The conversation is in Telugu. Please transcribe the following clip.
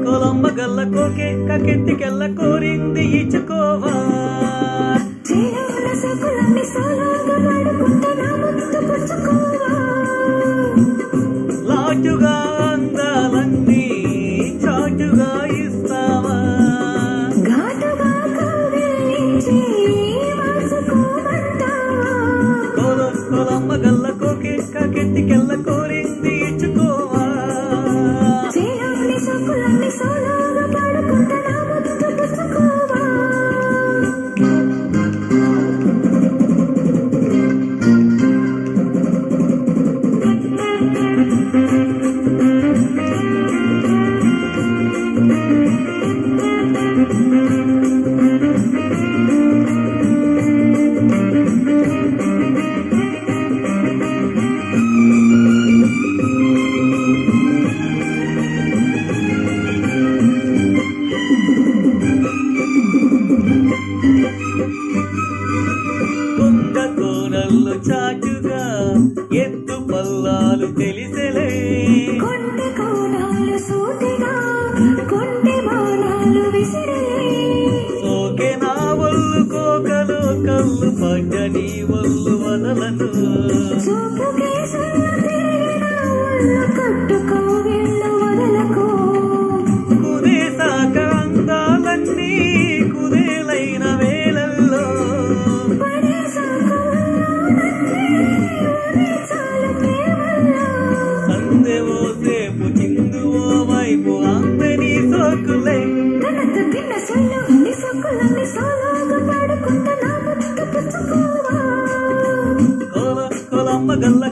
కోలమ్మ గల్ల కోకే కకెత్తికెళ్ళ కోరింది ఇచ్చుకోవా లాజుగా అందాలన్నీ చాటుగా ఇస్తావా కోలమ్మ గల్ల కోకే కకెత్తికెళ్ళ కోరింది ఇచ్చుకోవా కోనల్లో చాటుగా ఎత్తు పల్లాలు తెలిసెలే కొండె కోణాలు సూటిగా కొండె బాణాలు విసిరలే ఓకే నా ఒళ్ళు కోకలో కళ్ళు పడ్డ నీ ఒళ్ళు వదలను చూపుకే సన్నతిరిగిన ఒళ్ళు కట్టుకో వెళ్ళు వదలకు కుదేశాక అందాలన్నీ కుదేలైన వేళల్లో సందెవో సేపు చిందు ఓ వైపు అందని సోకులే తిన్న సొల్లు నీ సొక్కులన్నీ సోలోగా పాడుకుంటా నా ముట్టు పుచ్చుకోవా కోలమ్మ గల్ల